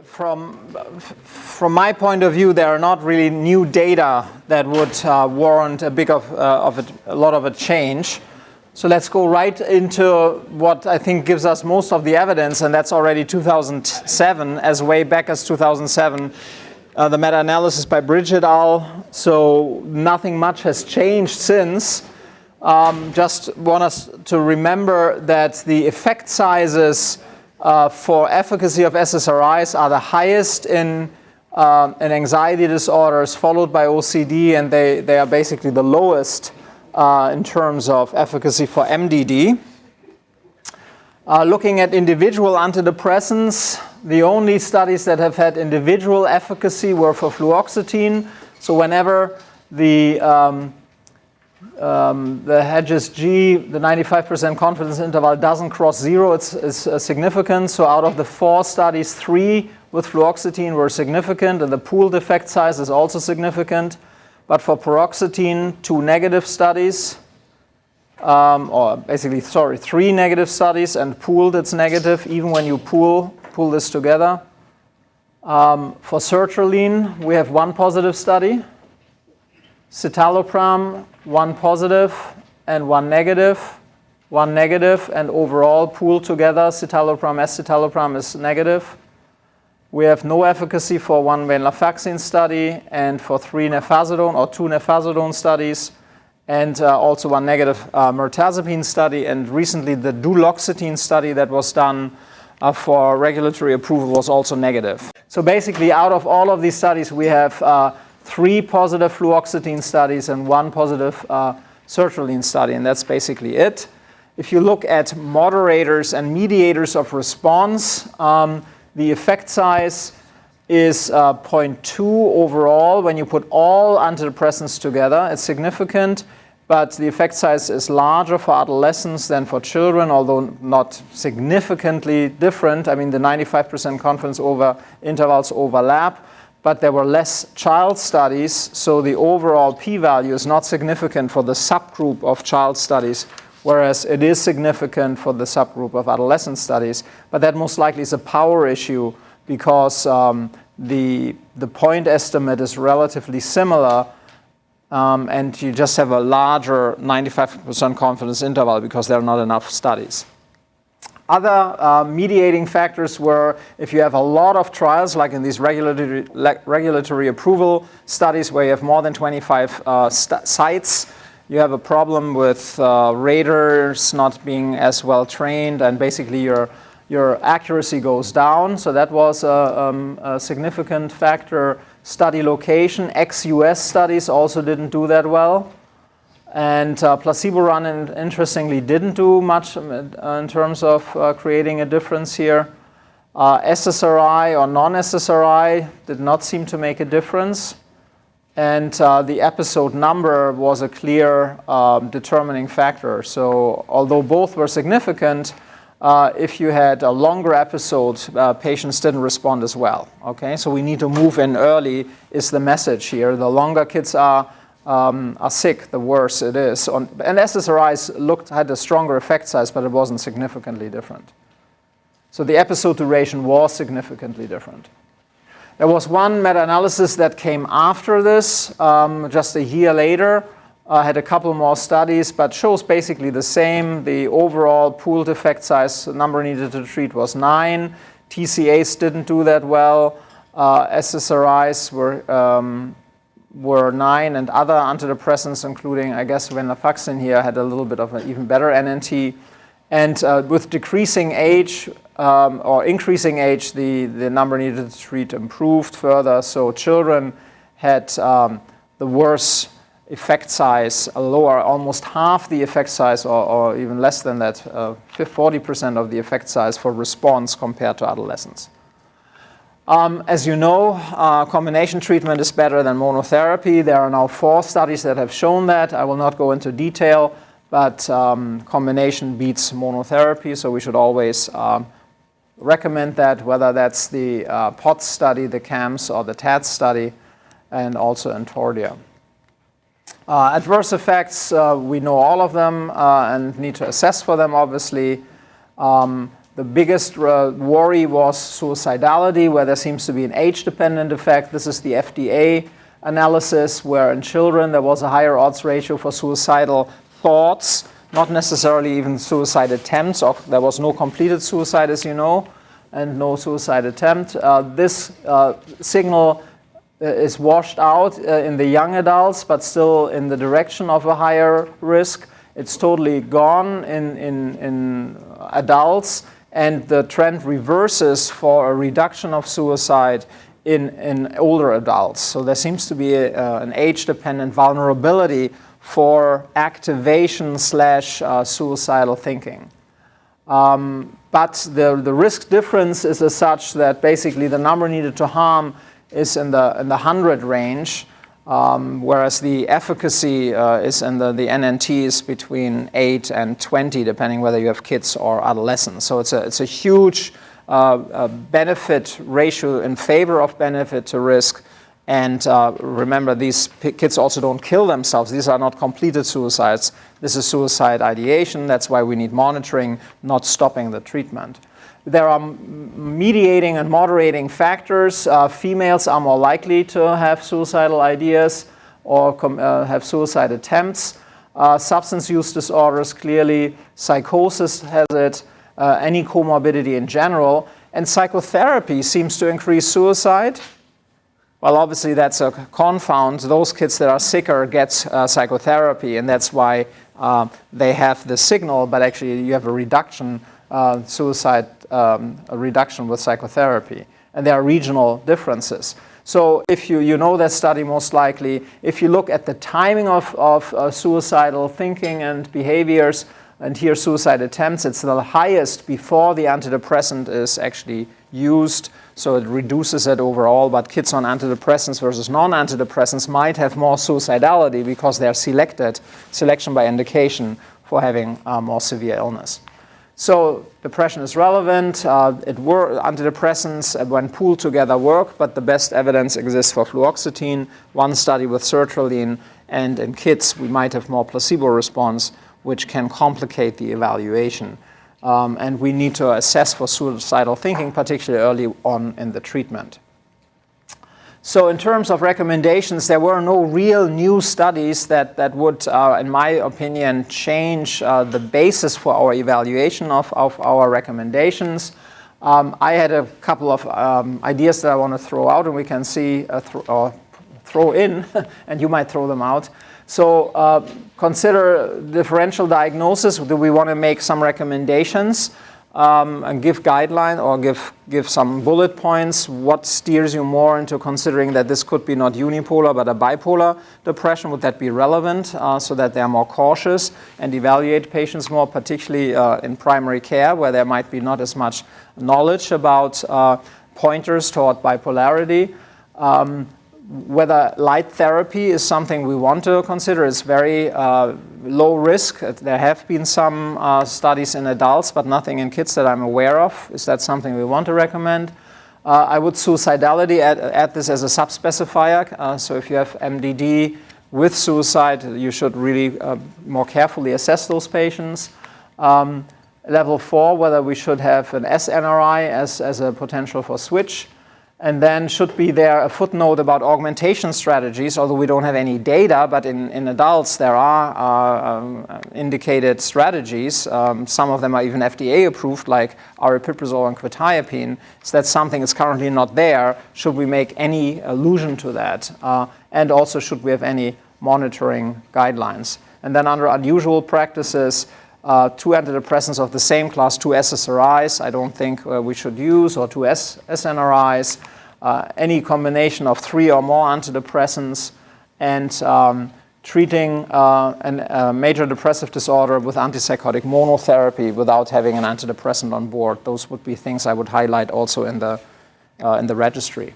From my point of view, there are not really new data that would warrant a lot of a change. So let's go right into what I think gives us most of the evidence, and that's already 2007, as way back as 2007, the meta-analysis by Bridge et al. So nothing much has changed since. Just want us to remember that the effect sizes for efficacy of SSRIs are the highest in anxiety disorders, followed by OCD, and they are basically the lowest in terms of efficacy for MDD. Looking at individual antidepressants, the only studies that have had individual efficacy were for fluoxetine. So whenever the Hedges G, the 95% confidence interval doesn't cross zero, it's significant. So out of the 4 studies, 3 with fluoxetine were significant, and the pooled effect size is also significant. But for paroxetine, 2 negative studies, 3 negative studies, and pooled it's negative, even when you pool this together. For sertraline, we have 1 positive study. Citalopram, 1 positive and 1 negative. 1 negative, and overall pooled together, citalopram, escitalopram is negative. We have no efficacy for 1 venlafaxine study and for 2 nefazodone studies, and also 1 negative mirtazapine study. And recently the duloxetine study that was done for regulatory approval was also negative. So basically out of all of these studies we have 3 positive fluoxetine studies and 1 positive sertraline study, and that's basically it. If you look at moderators and mediators of response, the effect size is 0.2 overall. When you put all antidepressants together, it's significant, but the effect size is larger for adolescents than for children, although not significantly different. I mean, the 95% confidence intervals overlap, but there were less child studies, so the overall p-value is not significant for the subgroup of child studies, whereas it is significant for the subgroup of adolescent studies. But that most likely is a power issue because the point estimate is relatively similar, and you just have a larger 95% confidence interval because there are not enough studies. Other mediating factors were if you have a lot of trials, like in these regulatory approval studies where you have more than 25 sites, you have a problem with raters not being as well trained, and basically your accuracy goes down. So that was a significant factor. Study location, ex-US studies also didn't do that well. And placebo run, interestingly, didn't do much in terms of creating a difference here. SSRI or non-SSRI did not seem to make a difference. And the episode number was a clear determining factor. So although both were significant, if you had a longer episode, patients didn't respond as well. Okay, so we need to move in early is the message here. The longer kids are sick, the worse it is. And SSRIs had a stronger effect size, but it wasn't significantly different. So the episode duration was significantly different. There was 1 meta-analysis that came after this, just a year later, had a couple more studies, but shows basically the same. The overall pooled effect size, number needed to treat, was 9. TCAs didn't do that well. SSRIs were 9, and other antidepressants, including, I guess, venlafaxine here, had a little bit of an even better NNT. And with decreasing age or increasing age, the number needed to treat improved further. So children had the worse effect size, a lower, almost half the effect size, or even less than that, 40% of the effect size for response compared to adolescents. As you know, combination treatment is better than monotherapy. There are now 4 studies that have shown that. I will not go into detail, but combination beats monotherapy, so we should always recommend that, whether that's the POTS study, the CAMS, or the TADS study, and also Entordia. Adverse effects, we know all of them and need to assess for them, obviously. The biggest worry was suicidality, where there seems to be an age-dependent effect. This is the FDA analysis, where in children there was a higher odds ratio for suicidal thoughts, not necessarily even suicide attempts, or there was no completed suicide, as you know, and no suicide attempt. This signal is washed out in the young adults, but still in the direction of a higher risk. It's totally gone in adults, and the trend reverses for a reduction of suicide in older adults. So there seems to be an age-dependent vulnerability for activation / suicidal thinking. But the risk difference is as such that basically the number needed to harm is in the 100 range, whereas the efficacy is in the NNT is between 8 and 20, depending whether you have kids or adolescents. So it's a huge benefit ratio in favor of benefit to risk. And remember, these kids also don't kill themselves. These are not completed suicides. This is suicide ideation. That's why we need monitoring, not stopping the treatment. There are mediating and moderating factors. Females are more likely to have suicidal ideas or have suicide attempts. Substance use disorders, clearly. Psychosis has it. Any comorbidity in general. And psychotherapy seems to increase suicide. Well, obviously, that's a confound. Those kids that are sicker get psychotherapy, and that's why they have the signal, but actually you have a reduction, suicide, a reduction with psychotherapy. And there are regional differences. So if you know that study most likely, if you look at the timing of suicidal thinking and behaviors, and here suicide attempts, it's the highest before the antidepressant is actually used, so it reduces it overall, but kids on antidepressants versus non-antidepressants might have more suicidality because they're selection by indication for having more severe illness. So depression is relevant. Antidepressants, when pooled together, work, but the best evidence exists for fluoxetine. One study with sertraline, and in kids we might have more placebo response, which can complicate the evaluation. And we need to assess for suicidal thinking, particularly early on in the treatment. So in terms of recommendations, there were no real new studies that would, in my opinion, change the basis for our evaluation of our recommendations. I had a couple of ideas that I want to throw out, and we can see, throw in, and you might throw them out. So consider differential diagnosis. Do we want to make some recommendations and give guideline or give some bullet points? What steers you more into considering that this could be not unipolar but a bipolar depression? Would that be relevant so that they are more cautious and evaluate patients more, particularly in primary care where there might be not as much knowledge about pointers toward bipolarity? Whether light therapy is something we want to consider. It's very low risk. There have been some studies in adults, but nothing in kids that I'm aware of. Is that something we want to recommend? I would suicidality add this as a subspecifier. So if you have MDD with suicide, you should really more carefully assess those patients. Level 4, whether we should have an SNRI as a potential for switch. And then should be there a footnote about augmentation strategies, although we don't have any data, but in adults there are indicated strategies. Some of them are even FDA approved, like aripiprazole and quetiapine. So that's something that's currently not there. Should we make any allusion to that? And also should we have any monitoring guidelines? And then under unusual practices, 2 antidepressants of the same class, 2 SSRIs, I don't think we should use, or 2 SNRIs, any combination of 3 or more antidepressants, and treating a major depressive disorder with antipsychotic monotherapy without having an antidepressant on board. Those would be things I would highlight also in the registry.